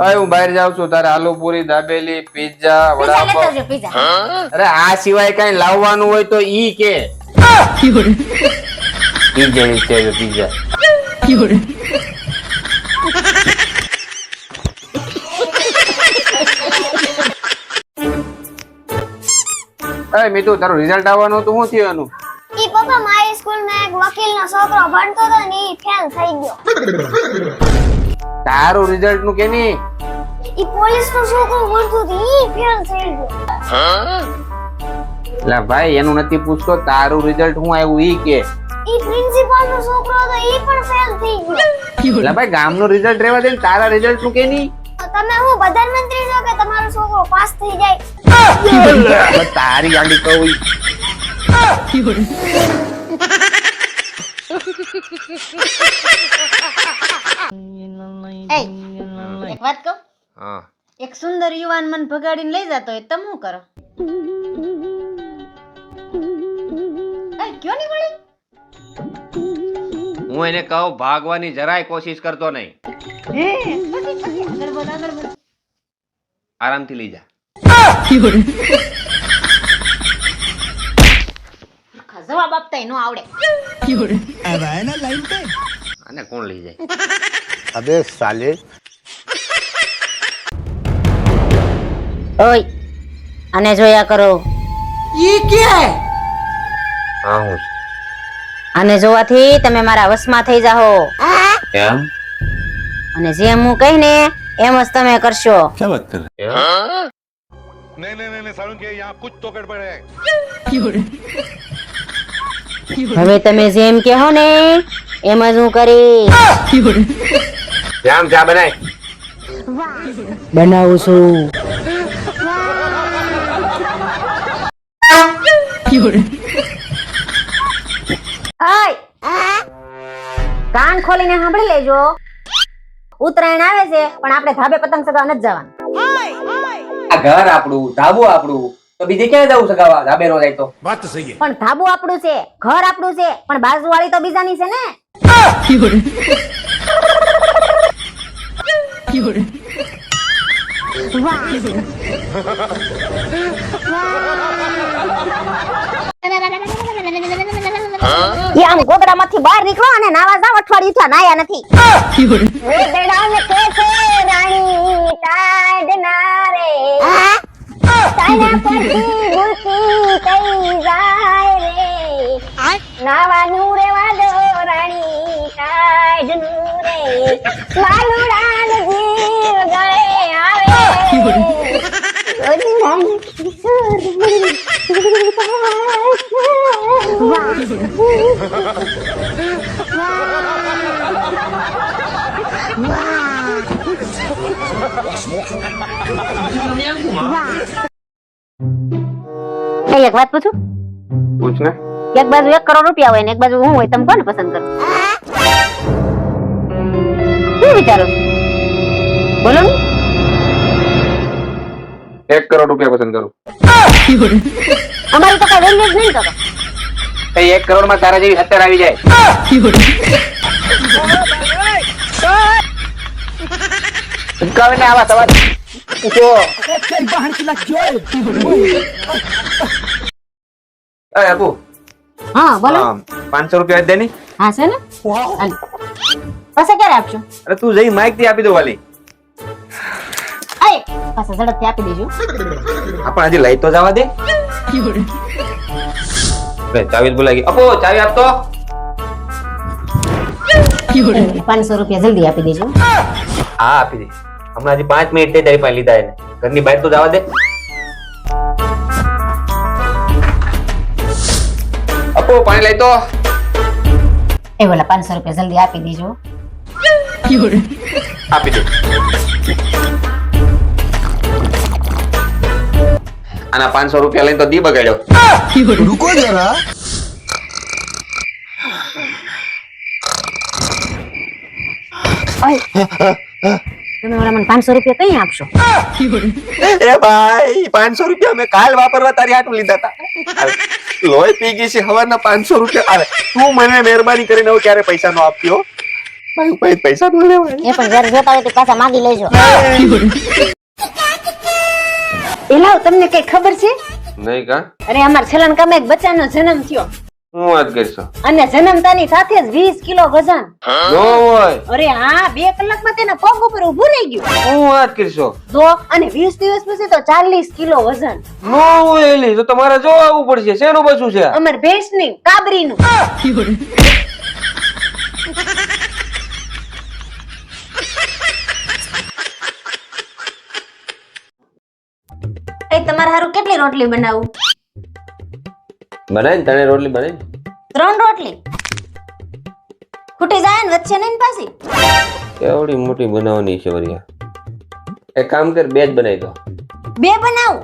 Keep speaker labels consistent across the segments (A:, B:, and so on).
A: હવે હું બહાર જાઉં છું, તારે આલુ પૂરી, દાબેલી, પિઝા, વડાપાવ. અરે આ સિવાય કઈ લાવવાનું હોય તો ઈ કે. પિઝા. અરે મીતુ, તારું રિઝલ્ટ આવવાનું હતું, શું થયું એનું?
B: ઈ પપ્પા, મારી સ્કૂલમાં એક વકીલનો છોકરો ભણતો હતો ને ઈ ફેલ થઈ ગયો.
A: તારું રિઝલ્ટ નું કે ની?
B: ઈ પોલીસનો છોકરો ભણતો હતો ઈ ફેલ થઈ ગયો.
A: લા ભાઈ, એનું નથી પૂછતો, તારું રિઝલ્ટ શું આવ્યું ઈ કે.
B: ઈ પ્રિન્સિપાલનો છોકરો હતો ઈ પણ ફેલ થઈ ગયો.
A: લા ભાઈ, ગામનું રિઝલ્ટ રહેવા દે, તારા રિઝલ્ટ નું કે ની?
B: તમે હું પ્રધાનમંત્રી છો કે તમારો છોકરો પાસ થઈ જાય?
A: તારી ગાડી કહું.
C: એક વાત કહું?
A: હા.
C: એક સુંદર યુવાન મન ભગાડીને લઈ જતો હોય તમે શું કરો? ક્યો નહીં મળી?
A: હું એને કહું ભાગવાની જરાય કોશિશ કરતો નહીં. આરામથી લઈ જા.
C: જવાબ આપતા નો આવડે.
A: આને કોણ લઈ જાય?
D: अबे साले
C: ઓય આને જોયા કરો.
A: હા હું
C: આને જોવાથી તમે મારા વશમાં થઈ જાઓ
A: એમ?
C: અને જેમ હું કહી ને એમ જ તમે કરશો.
D: क्या बात कर रहे
E: नहीं नहीं नहीं सारुण के यहाँ कुछ तो गड़बड़ है.
C: હવે તમે જેમ કહો ને એમ જ હું કરીશ.
A: જામ ચા બનાય.
C: બનાવું છું. કાન ખોલીને સાંભળી લેજો. ઉત્તરાયણ આવે છે પણ આપણે ધાબે પતંગ ચગાવવા નથી જવાનું.
A: આ ઘર આપણું, ધાબુ આપણું, તો બીજે ક્યાં જવું સગાવા? ધાબે નો જાય તો?
E: बात तो सही है.
C: પણ ધાબુ આપણું છે, ઘર આપણું છે, પણ બાજુવાળી તો બીજાની છે ને. આમ ગોદડામાંથી બહાર નીકળો અને નાવા જાવ. અઠવાડિયું થયા નાયા નથી.
B: ગોદડાને કે છે રાણી ટાઢ ના રે, તારા પરથી ભૂલતી કઈ જાય રે. નાવાનું રેવા દો રાણી ટાઢ નું રે, વાલુડાનો જીવ ગળે આવે. ગોદડાને કિશોર
C: એક વાત પૂછું?
A: પૂછ ને.
C: એક બાજુ 1 કરોડ રૂપિયા હોય ને એક બાજુ હું હોય, તમે કોને પસંદ કરો? શું વિચારો છો? બોલો ને.
A: 1 કરોડ રૂપિયા પસંદ કરું.
C: અમારી તો કઈ વેલ્યુ જ નહીં તો.
A: 1 કરોડ માં તારા જેવી 70 આવી જાય. ઉકાવે ને આવા સવાલ. અરે આપુ.
C: હા બોલો.
A: 500 રૂપિયા દે ની.
C: હા છે ને. હાલ. પછી ક્યારે આપશો?
A: અરે તું જઈ માઈક થી આપી દો વાલી.
C: આય પાછા ઝડપથી આપી દેજો.
A: આપણ હજી લઈ તો જવા દે. ચાવી ભૂલાઈ ગઈ. આપો ચાવી આપતો.
C: 500 રૂપિયા જલ્દી આપી દેજો.
A: હા આપી દે. હમણાં હજી 5 મિનિટ થઈ તારી પાસે લીધા એને. ઘરની બહાર તો જવા દે. આપો પાણી લઈ તો.
C: એ બોલા 500 રૂપિયા જલ્દી આપી દેજો.
A: આપી દે. આના 500 રૂપિયા લઈને તો દી બગાડ્યો.
D: रुको जरा
C: તમે ઓલા મને 500 રૂપિયા કઈ આપશો?
A: એ ભાઈ 500 રૂપિયા મેં કાલ વાપરવા તારી હાટું લીધા હતા. લોહી પી ગઈ છે હવારના 500 રૂપિયા. આવે તું મને મહેરબાની કરીને હવે ક્યારે પૈસા નો આપ્યો. મારી પાસે પૈસા ન લેવાય.
C: એ પણ જયારે જોતા હોય તો પાછા માગી લેજો. એલાવ તમને કઈ ખબર છે?
A: નહીં કા
C: અરે અમાર છલન કામે એક બચ્ચાનો જન્મ થયો
A: હું વાત કરશો
C: અને જન્મતાની સાથે જ 20 કિલો વજન.
A: નો હોય
C: અરે હા 2 કલાકમાં તેના પગ ઉપર ઊભું રહી ગયું.
A: હું વાત કરશો
C: તો અને 20 દિવસ પછી તો 40 કિલો વજન.
A: નો હોય એલી તો તમારે જો આવવું પડશે શેનું બચું છે
C: અમાર ભેંસની કાબરીનું. એ તમારે હારું કેટલી રોટલી બનાવું?
A: બનાય ને તને રોટલી બનાય
C: 3 રોટલી ખૂટી જાય ને વચ્ચે નહીં ને પાછી.
A: કેવડી મોટી બનાવવાની છે વરિયા એક કામ કર બે જ બનાવી દો
C: 2 બનાવું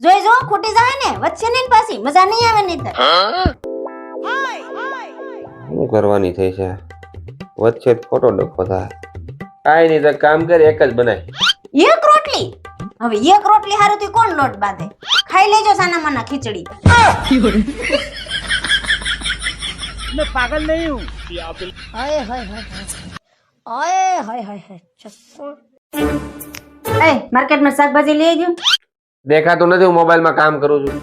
C: જોઈ જો ખૂટી જાય ને વચ્ચે નહીં ને પાછી મજા નહીં આવે નહીં તો.
A: શું કરવાની થઈ છે વચ્ચે જ ખોટો ડખો થાય કાઈ નહીં તો કામ કર એક જ બનાય
C: એક રોટલી હવે એક રોટલી હારું થી કોણ લોટ બાંધે? ખાઈ લેજો સાના માના ખીચડી.
F: मैं पागल नहीं हूँ
C: હાય હાય હાય હાય હાય હાય એ માર્કેટમાં શાકભાજી લઈ આવજો.
A: દેખાતું નથી હું મોબાઈલમાં કામ કરું છું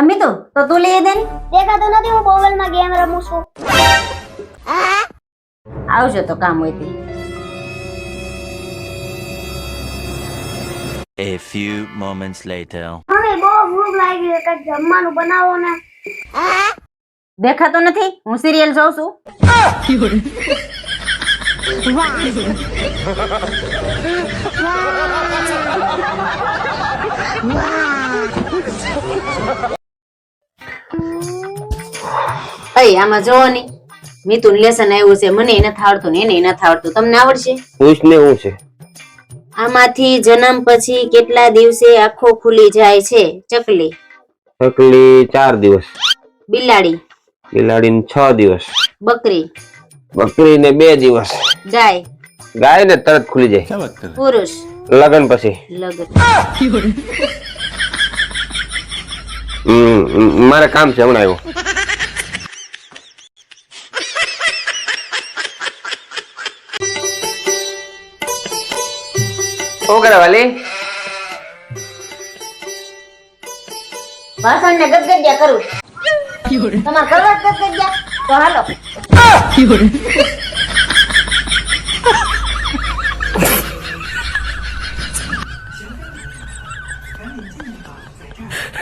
C: અમી તો તું લઈ દે ને.
B: દેખાતું નથી હું મોબાઈલમાં ગેમ રમું છું.
C: આવજો તો કામ હોય તે.
G: A few moments later.
B: Mummy બહુ ભૂખ લાગી છે કંઈક જમવાનું બનાવો ને.
C: દેખાતો નથી હું સિરિયલ જોઉં છું. અય આમાં જોવો ની મિતુન લેસન આવ્યું છે મને નથી આવડતું ને એને નથી આવડતું તમને આવડશે?
A: પૂછને હું છે
C: આમાંથી જન્મ પછી કેટલા દિવસે આંખો ખુલી જાય છે? ચકલી,
A: ચકલી 4 દિવસ
C: બિલાડી,
A: બિલાડીને 6 દિવસ
C: બકરી,
A: બકરીને 2 દિવસ
C: ગાય,
A: ગાય ને તરત ખુલી જાય
D: क्या बात कर रहे
C: પુરુષ,
A: લગન પછી
C: લગન.
A: મારે કામ છે હમણાં આવ્યો શું કરે વાલી
C: વાસણ ને ગદગદિયા કરું. તમારે કરવા જ ગદગદિયા તો હાલો.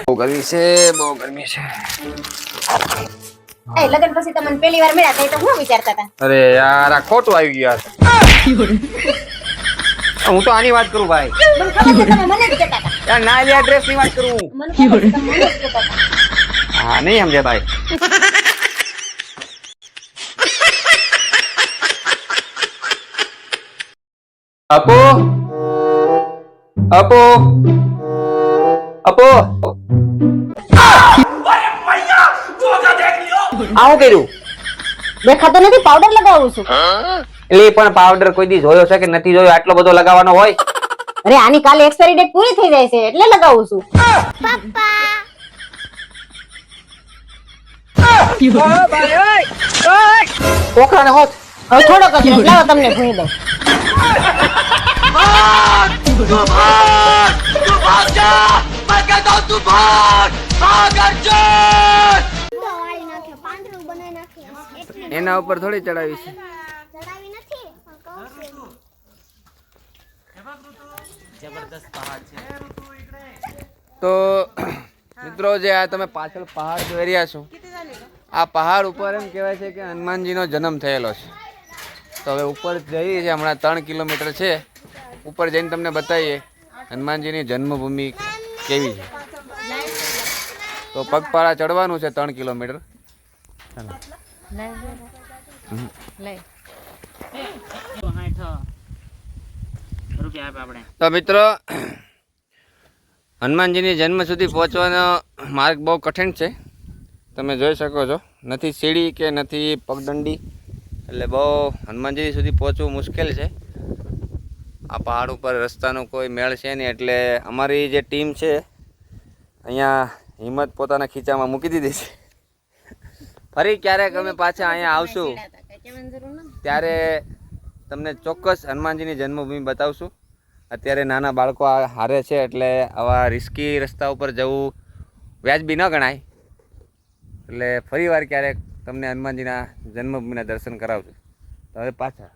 A: બહુ ગરમી છે બહુ ગરમી છે
C: એ લગન પછી તમને પહેલી વાર મળ્યા તો હું વિચારતા હતા?
A: અરે યાર આ ખોટું આવી ગયું યાર હું તો આની વાત કરું ભાઈ
C: મને ખબર છે તમે મને જ કહેતા હતા.
A: યાર ના લ્યા ડ્રેસ ની વાત કરું
C: મને ખબર છે તમે મને જ કહેતા હતા.
A: હા નહીં સમજે ભાઈ અપો અપો અપો આવું કર્યું
C: દેખાતો નથી પાવડર લગાવું છું.
A: એટલે પણ પાવડર કોઈ દી જોયો છે કે નથી જોયો આટલો બધો લગાવવાનો હોય
C: અરે આની કાલે એક્સપાયરી ડેટ પૂરી થઈ જાય છે એટલે લગાવું છું.
A: પોખરાને હોત
C: હવે થોડોક જ રસ લાવો તમને ભૂઈ દઉં.
B: વાળી નાખે પાંદડું બનાવી નાખે એટલી
A: એના ઉપર થોડી ચડાવી છે
B: ચડાવી નથી પણ કહું છું.
A: તો મિત્રો જે આ તમે પાછળ પહાડ જોઈ રહ્યા છો આ પહાડ ઉપર એમ કહેવાય છે કે હનુમાનજીનો જન્મ થયેલો છે તો હવે ઉપર જઈએ છીએ હમણાં 3 કિલોમીટર છે ઉપર જઈને તમને બતાવીએ હનુમાનજીની જન્મભૂમિ કેવી છે તો પગપાળા ચડવાનું છે 3 કિલોમીટર તો મિત્રો હનુમાનજીની જન્મ સુધી પહોંચવાનો માર્ગ બહુ કઠિન છે તમે જોઈ શકો છો નથી સીડી કે નથી પગદંડી એટલે બહુ હનુમાનજી સુધી પહોંચવું મુશ્કેલ છે આ પહાડ ઉપર રસ્તાનો કોઈ મેળ છે નહીં એટલે અમારી જે ટીમ છે અહીંયા હિંમત પોતાના ખીચામાં મૂકી દીધી છે ફરી ક્યારેક અમે પાછા અહીંયા આવશું ત્યારે તમને ચોક્કસ હનુમાનજીની જન્મભૂમિ બતાવશું. અત્યારે નાના બાળકો આ હારે છે એટલે આવા રિસ્કી રસ્તા ઉપર જવું વ્યાજબી ન ગણાય. એટલે ફરી વાર ક્યારેક તમને હનુમાનજીના જન્મભૂમિના દર્શન કરાવશું. તો હવે પાછા